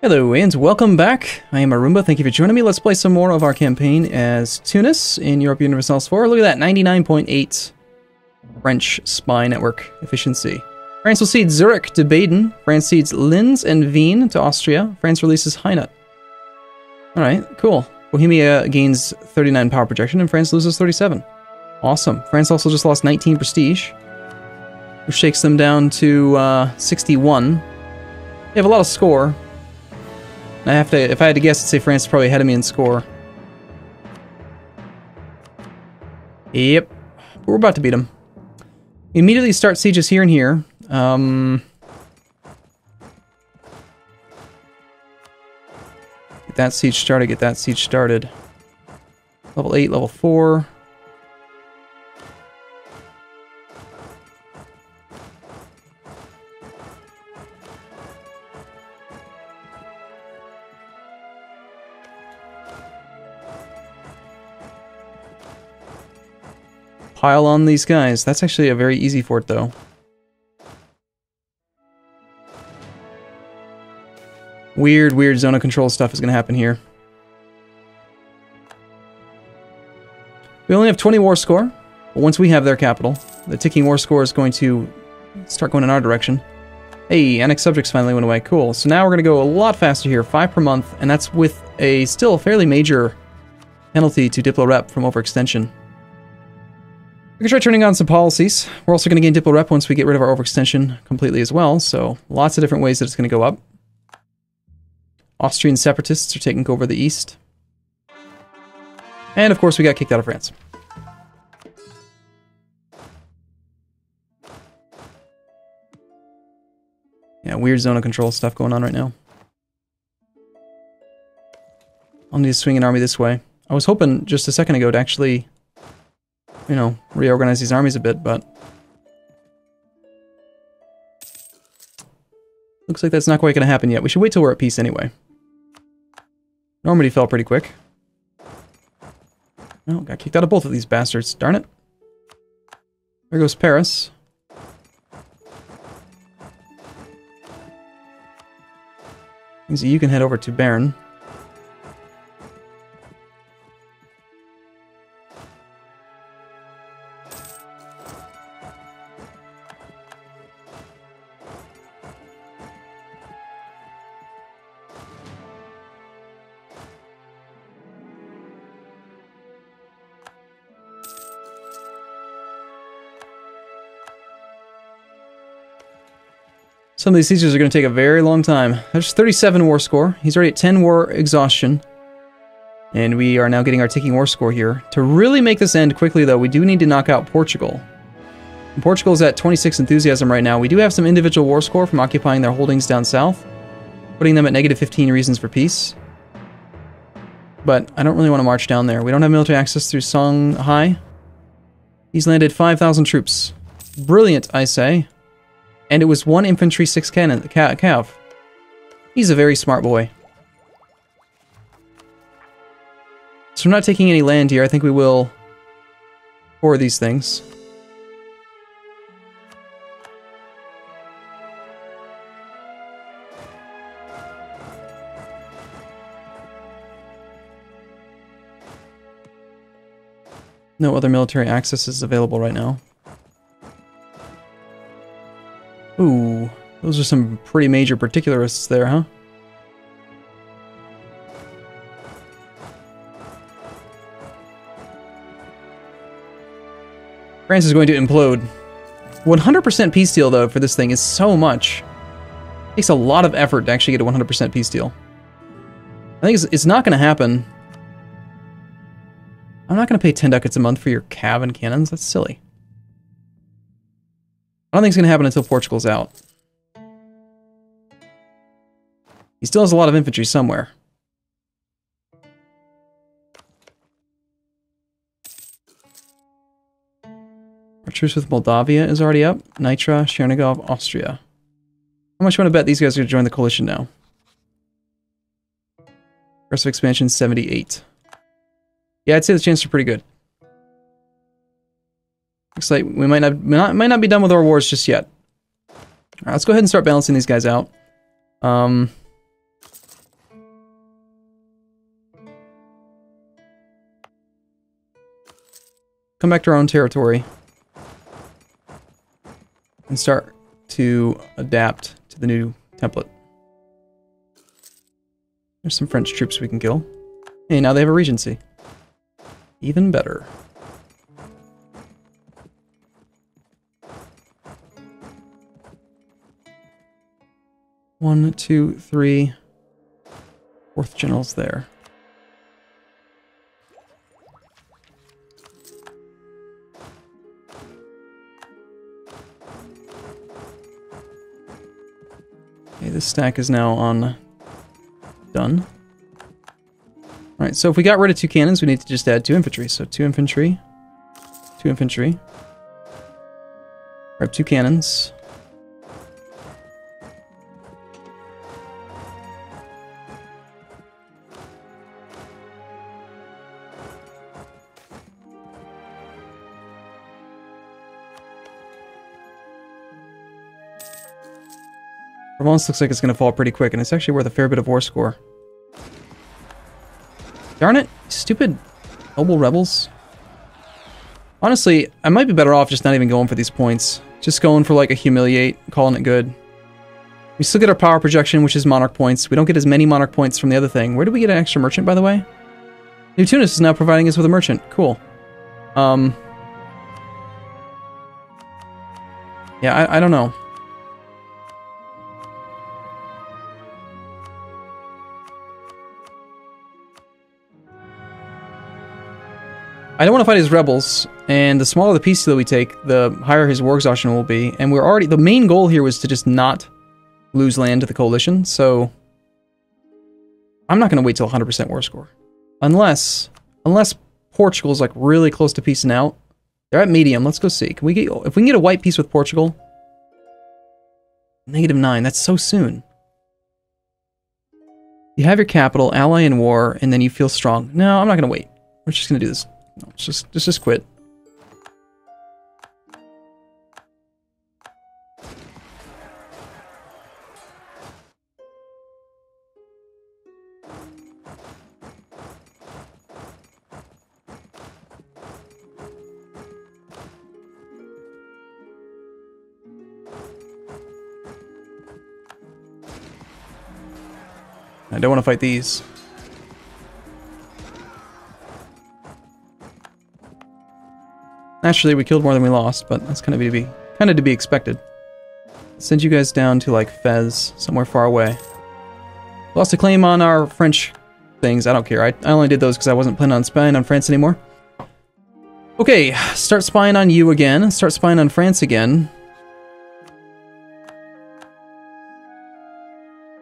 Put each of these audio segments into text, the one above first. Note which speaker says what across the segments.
Speaker 1: Hello and welcome back. I am Arumba. Thank you for joining me. Let's play some more of our campaign as Tunis in Europa Universalis IV. Look at that, 99.8 French spy network efficiency. France will cede Zurich to Baden. France cedes Linz and Wien to Austria. France releases Hainaut. Alright, cool. Bohemia gains 39 power projection and France loses 37. Awesome. France also just lost 19 prestige, which takes them down to 61. They have a lot of score. If I had to guess, I'd say France is probably ahead of me in score. Yep. But we're about to beat them. We immediately start sieges here and here. Get that siege started, get that siege started. Level 8, level 4. Pile on these guys. That's actually a very easy fort, though. Weird zone of control stuff is going to happen here. We only have 20 war score, but once we have their capital, the ticking war score is going to start going in our direction. Hey, annexed subjects finally went away. Cool. So now we're going to go a lot faster here, 5 per month, and that's with a still fairly major penalty to Diplo Rep from overextension. We can try turning on some policies. We're also going to gain Diplo Rep once we get rid of our overextension completely as well, so lots of different ways that it's going to go up. Austrian separatists are taking over the east. And of course we got kicked out of France. Yeah, weird zone of control stuff going on right now. I'll need to swing an army this way. I was hoping just a second ago to actually, you know, reorganize these armies a bit, but looks like that's not quite going to happen yet. We should wait till we're at peace anyway. Normandy fell pretty quick. Oh, got kicked out of both of these bastards. Darn it. There goes Paris. Means that you can head over to Bern. Some of these sieges are going to take a very long time. There's 37 war score. He's already at 10 war exhaustion. And we are now getting our ticking war score here. To really make this end quickly, though, we do need to knock out Portugal. And Portugal's at 26 enthusiasm right now. We do have some individual war score from occupying their holdings down south, putting them at negative 15 reasons for peace. But I don't really want to march down there. We don't have military access through Songhai. He's landed 5,000 troops. Brilliant, I say. And it was 1 infantry, 6 cannon, cav. He's a very smart boy. So we're not taking any land here. I think we will for these things. No other military access is available right now. Ooh, those are some pretty major particularists there, huh? France is going to implode. 100% peace deal, though, for this thing is so much. It takes a lot of effort to actually get a 100% peace deal. I think it's not going to happen. I'm not going to pay 10 ducats a month for your cav and cannons. That's silly. I don't think it's going to happen until Portugal's out. He still has a lot of infantry somewhere. Our truce with Moldavia is already up. Nitra, Chernigov, Austria. How much do you want to bet these guys are going to join the coalition now? Aggressive expansion, 78. Yeah, I'd say the chances are pretty good. Looks like we might not be done with our wars just yet. Alright, let's go ahead and start balancing these guys out. come back to our own territory and start to adapt to the new template. There's some French troops we can kill. Hey, now they have a regency. Even better. One, two, three. Fourth general's there. Okay, this stack is now on done. Alright, so if we got rid of 2 cannons, we need to just add 2 infantry. So 2 infantry, 2 infantry. Grab 2 cannons. Provence looks like it's going to fall pretty quick, and it's actually worth a fair bit of war score. Darn it, stupid noble rebels. Honestly, I might be better off just not even going for these points. Just going for like a humiliate, calling it good. We still get our power projection, which is monarch points. We don't get as many monarch points from the other thing. Where do we get an extra merchant, by the way? New Tunis is now providing us with a merchant. Cool. Yeah, I don't know. I don't want to fight his rebels, and the smaller the piece that we take, the higher his war exhaustion will be. And we're already... The main goal here was to just not lose land to the coalition, so... I'm not going to wait till 100% war score. Unless Portugal's like really close to peacing out. They're at medium, let's go see. Can we get... If we can get a white peace with Portugal... -9, that's so soon. You have your capital, ally in war, and then you feel strong. No, I'm not going to wait. We're just going to do this. No, let's just quit. I don't want to fight these. Naturally, we killed more than we lost, but that's kind of to be expected. Send you guys down to like Fez, somewhere far away. Lost a claim on our French things. I don't care. I only did those because I wasn't planning on spying on France anymore. Okay, start spying on you again. Start spying on France again.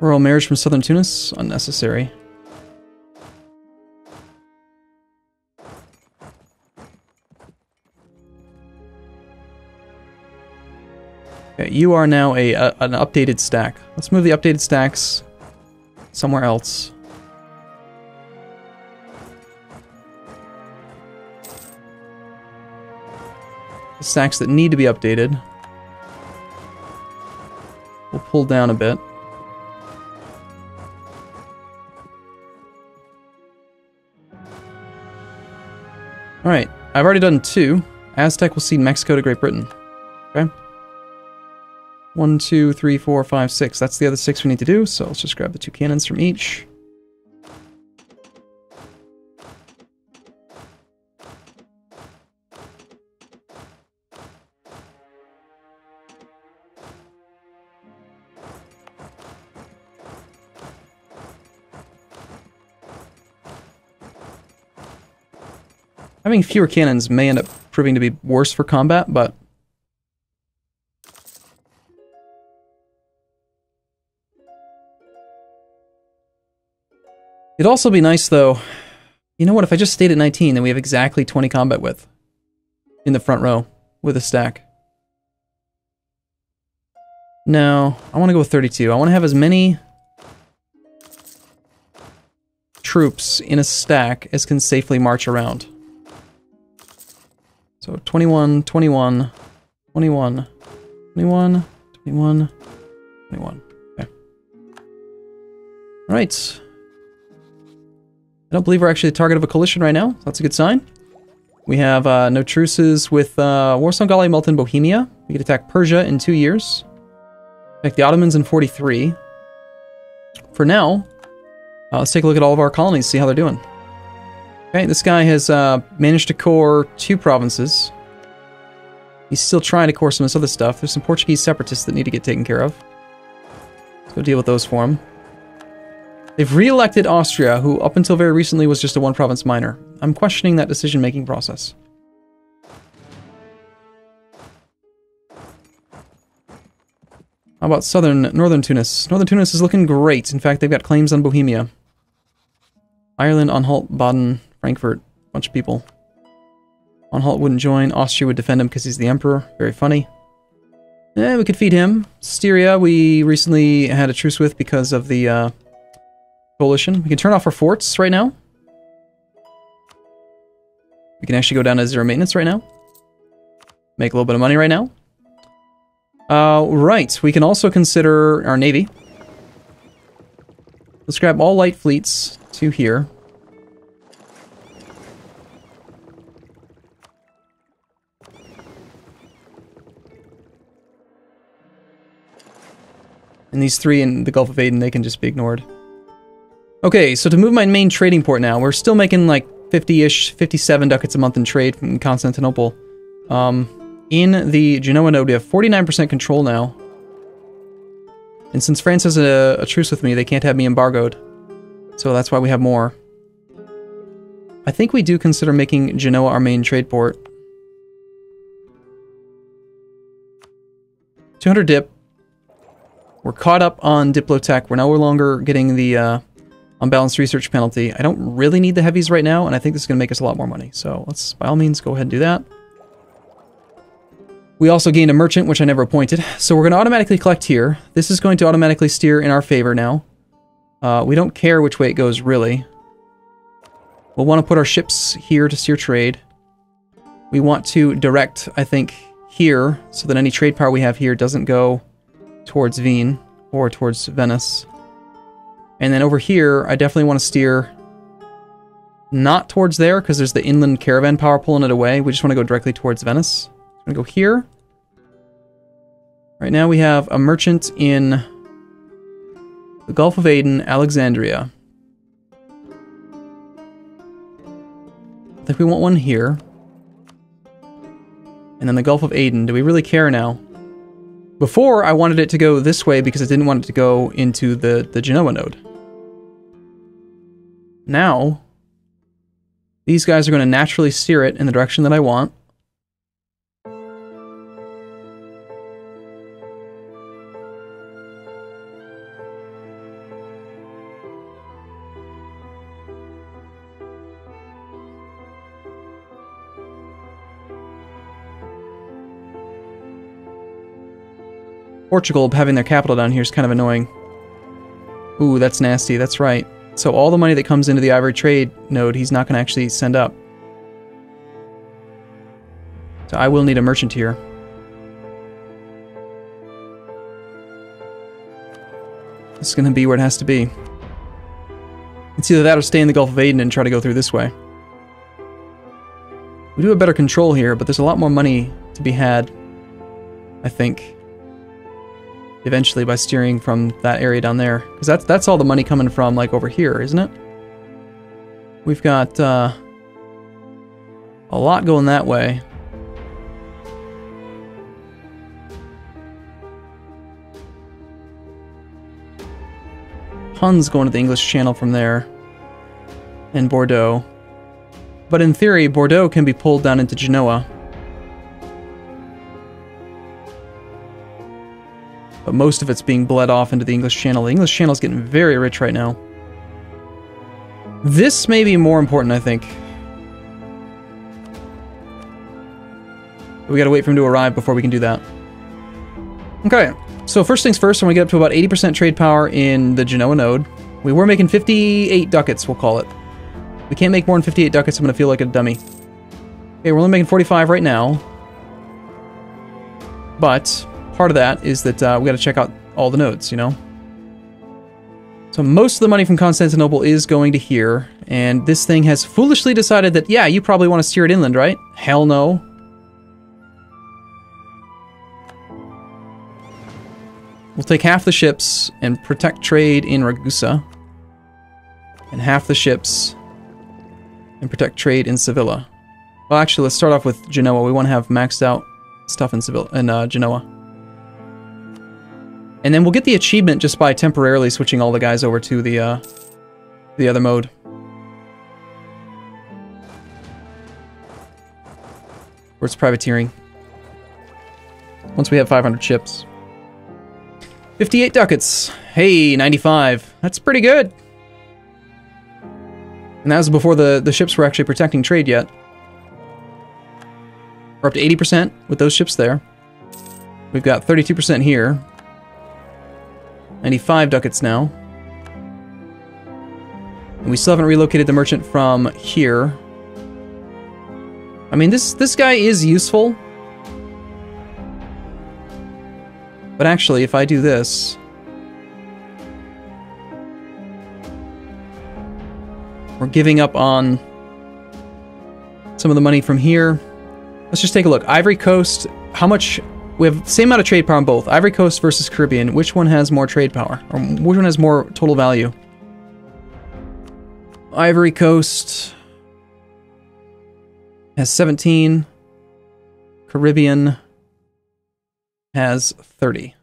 Speaker 1: Royal marriage from southern Tunis? Unnecessary. Okay, you are now an updated stack. Let's move the updated stacks somewhere else. The stacks that need to be updated. We'll pull down a bit. Alright, I've already done 2. Aztec will cede Mexico to Great Britain. Okay. 1, 2, 3, 4, 5, 6. That's the other 6 we need to do, so let's just grab the 2 cannons from each. Having fewer cannons may end up proving to be worse for combat, but... It'd also be nice, though... You know what, if I just stayed at 19, then we have exactly 20 combat width. In the front row, with a stack. No, I want to go with 32. I want to have as many... troops in a stack as can safely march around. So 21, 21, 21, 21, 21, 21. Okay. Alright. I don't believe we're actually the target of a coalition right now. That's a good sign. We have no truces with Warsaw, Galia, Malta, and Bohemia. We could attack Persia in 2 years. Attack the Ottomans in 43. For now, let's take a look at all of our colonies, see how they're doing. Okay, this guy has managed to core 2 provinces. He's still trying to core some of this other stuff. There's some Portuguese separatists that need to get taken care of. Let's go deal with those for him. They've re-elected Austria, who up until very recently was just a 1-province minor. I'm questioning that decision-making process. How about northern Tunis? Northern Tunis is looking great. In fact, they've got claims on Bohemia. Ireland, Anhalt, Baden, Frankfurt. Bunch of people. Anhalt wouldn't join. Austria would defend him because he's the emperor. Very funny. Yeah, we could feed him. Styria, we recently had a truce with because of the coalition. We can turn off our forts right now. We can actually go down to 0 maintenance right now. Make a little bit of money right now. Right, we can also consider our navy. Let's grab all light fleets to here. And these 3 in the Gulf of Aden, they can just be ignored. Okay, so to move my main trading port now, we're still making like 50-ish, 57 ducats a month in trade from Constantinople. In the Genoa node, we have 49% control now. And since France has a truce with me, they can't have me embargoed. So that's why we have more. I think we do consider making Genoa our main trade port. 200 dip. We're caught up on Diplotech. We're no longer getting the unbalanced research penalty. I don't really need the heavies right now, and I think this is going to make us a lot more money. So let's, by all means, go ahead and do that. We also gained a merchant, which I never appointed. So we're going to automatically collect here. This is going to automatically steer in our favor now. We don't care which way it goes, really. We'll want to put our ships here to steer trade. We want to direct, I think, here, so that any trade power we have here doesn't go towards Wien or towards Venice. And then over here, I definitely want to steer not towards there, because there's the inland caravan power pulling it away. We just want to go directly towards Venice. I'm going to go here. Right now we have a merchant in the Gulf of Aden, Alexandria. I think we want one here. And then the Gulf of Aden. Do we really care now? Before, I wanted it to go this way because I didn't want it to go into the Genoa node. Now, these guys are going to naturally steer it in the direction that I want. Portugal having their capital down here is kind of annoying. Ooh, that's nasty, that's right. So all the money that comes into the Ivory Trade node, he's not going to actually send up. So I will need a merchant here. This is going to be where it has to be. It's either that or stay in the Gulf of Aden and try to go through this way. We do have better control here, but there's a lot more money to be had, I think, eventually by steering from that area down there. Because that's all the money coming from, like, over here, isn't it? We've got a lot going that way. Tons going to the English Channel from there. And Bordeaux. But in theory, Bordeaux can be pulled down into Genoa. But most of it's being bled off into the English Channel. The English Channel is getting very rich right now. This may be more important, I think. But we gotta wait for him to arrive before we can do that. Okay, so first things first, I want to get up to about 80% trade power in the Genoa node. We were making 58 ducats, we'll call it. We can't make more than 58 ducats, I'm gonna feel like a dummy. Okay, we're only making 45 right now. But part of that is that we got to check out all the nodes, you know? So most of the money from Constantinople is going to here, And this thing has foolishly decided that, yeah, you probably want to steer it inland, right? Hell no. We'll take half the ships and protect trade in Ragusa. And half the ships and protect trade in Sevilla. Well, actually, let's start off with Genoa. We want to have maxed out stuff in Sevilla and Genoa. And then we'll get the achievement just by temporarily switching all the guys over to the other mode. Where it's privateering. Once we have 500 ships. 58 ducats. Hey, 95. That's pretty good. And that was before the ships were actually protecting trade yet. We're up to 80% with those ships there. We've got 32% here. 95 ducats now. And we still haven't relocated the merchant from here. I mean, this guy is useful. But actually, if I do this... we're giving up on some of the money from here. Let's just take a look. Ivory Coast, how much... we have the same amount of trade power on both. Ivory Coast versus Caribbean. Which one has more trade power? Or which one has more total value? Ivory Coast has 17. Caribbean has 30.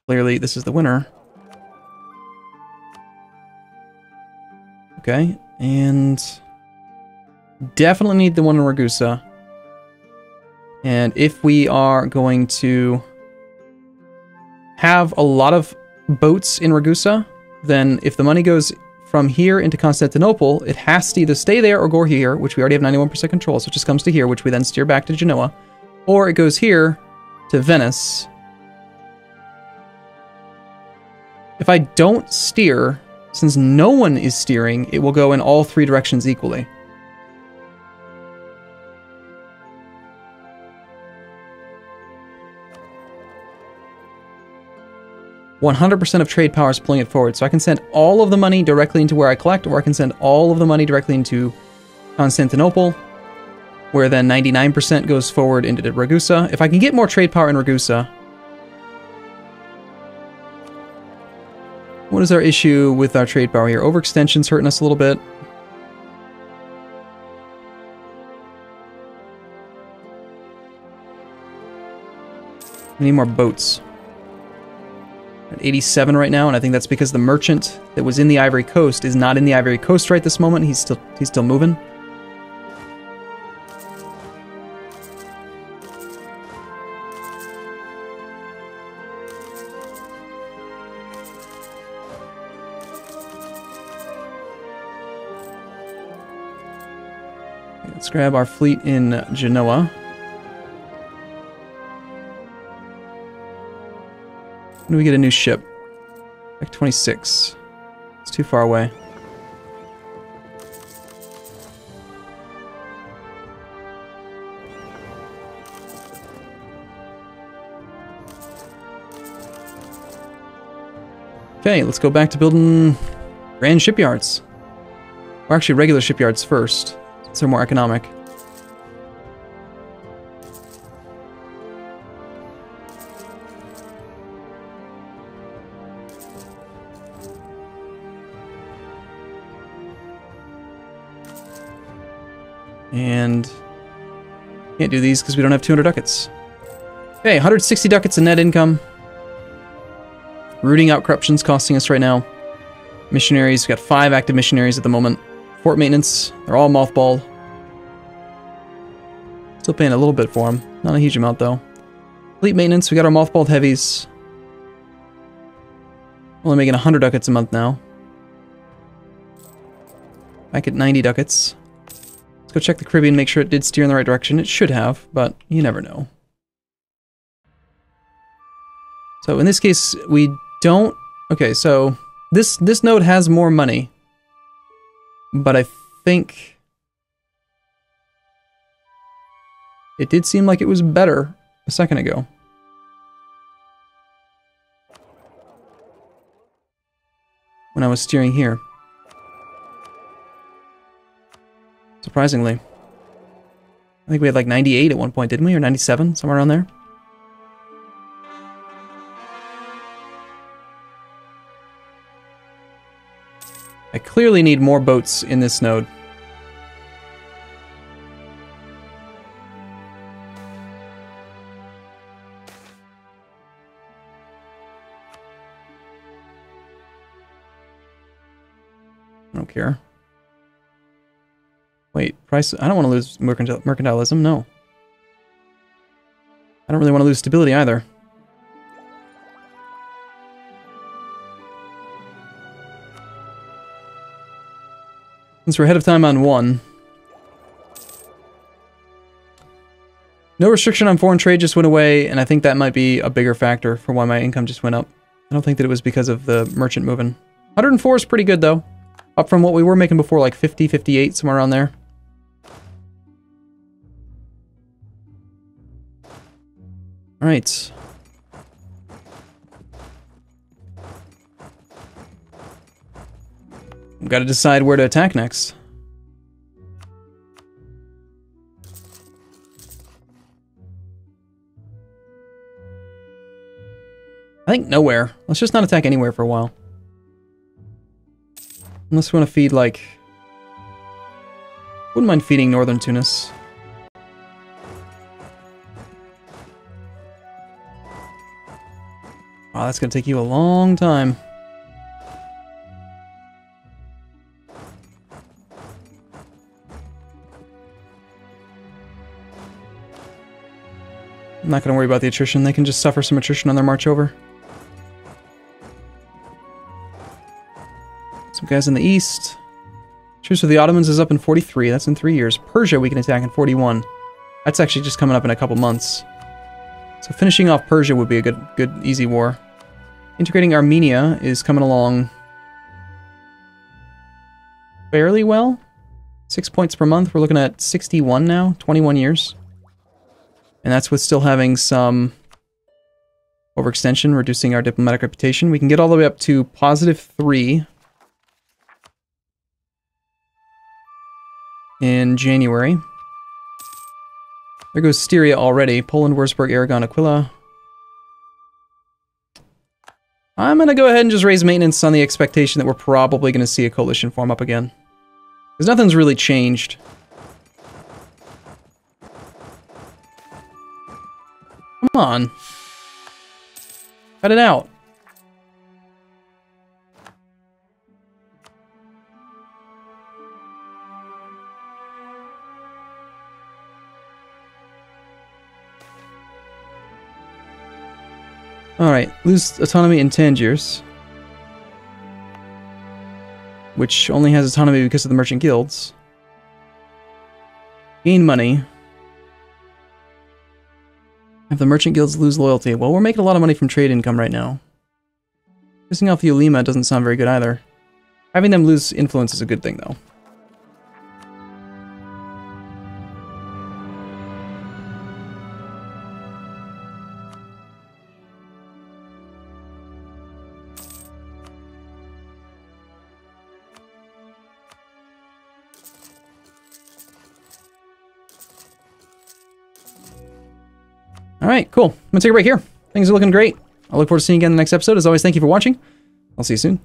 Speaker 1: Clearly, this is the winner. Okay, and definitely need the one in Ragusa. And if we are going to have a lot of boats in Ragusa, then if the money goes from here into Constantinople, it has to either stay there or go here, which we already have 91% control, so it just comes to here, which we then steer back to Genoa, or it goes here to Venice. If I don't steer, since no one is steering, it will go in all three directions equally. "100% of trade power is pulling it forward, so I can send all of the money directly into where I collect, or I can send all of the money directly into Constantinople, where then 99% goes forward into Ragusa. If I can get more trade power in Ragusa... what is our issue with our trade power here? Overextension's hurting us a little bit. We need more boats. At 87 right now, and I think that's because the merchant that was in the Ivory Coast is not in the Ivory Coast right this moment. He's still moving. Let's grab our fleet in Genoa. When do we get a new ship? Like 26. It's too far away. Okay, let's go back to building grand shipyards. Or actually regular shipyards first. So they're more economic. And can't do these because we don't have 200 ducats. Okay, 160 ducats in net income. Rooting out corruption's costing us right now. Missionaries, we've got 5 active missionaries at the moment. Fort maintenance, they're all mothballed. Still paying a little bit for them. Not a huge amount, though. Fleet maintenance, we got our mothballed heavies. Only making 100 ducats a month now. Back at 90 ducats. Let's go check the Caribbean, make sure it did steer in the right direction. It should have, but you never know. So in this case, we don't... okay, so this node has more money. But I think... it did seem like it was better a second ago. When I was steering here. surprisingly. I think we had like 98 at one point, didn't we? Or 97, somewhere around there. I clearly need more boats in this node. I don't care. Wait, price... I don't want to lose mercantilism, no. I don't really want to lose stability either. Since we're ahead of time on one. No restriction on foreign trade just went away, and I think that might be a bigger factor for why my income just went up. I don't think that it was because of the merchant moving. 104 is pretty good, though. Up from what we were making before, like 50, 58, somewhere around there. Alright. We've got to decide where to attack next. I think nowhere. Let's just not attack anywhere for a while. Unless we want to feed, like... Wouldn't mind feeding northern Tunis. Wow, that's going to take you a long time. I'm not going to worry about the attrition. They can just suffer some attrition on their march over. Some guys in the east. Truce with the Ottomans is up in 43. That's in 3 years. Persia we can attack in 41. That's actually just coming up in a couple months. So finishing off Persia would be a good, easy war. Integrating Armenia is coming along fairly well. 6 points per month. We're looking at 61 now. 21 years. And that's with still having some overextension, reducing our diplomatic reputation. We can get all the way up to +3 in January. There goes Styria already. Poland, Würzburg, Aragon, Aquila. I'm going to go ahead and just raise maintenance on the expectation that we're probably going to see a coalition form up again. Because nothing's really changed. Come on. Cut it out. Alright, lose autonomy in Tangiers. Which only has autonomy because of the merchant guilds. Gain money. Have the merchant guilds lose loyalty. Well, we're making a lot of money from trade income right now. Pissing off the Ulema doesn't sound very good either. Having them lose influence is a good thing, though. Alright, cool. I'm gonna take a break here. Things are looking great. I look forward to seeing you again in the next episode. As always, thank you for watching. I'll see you soon.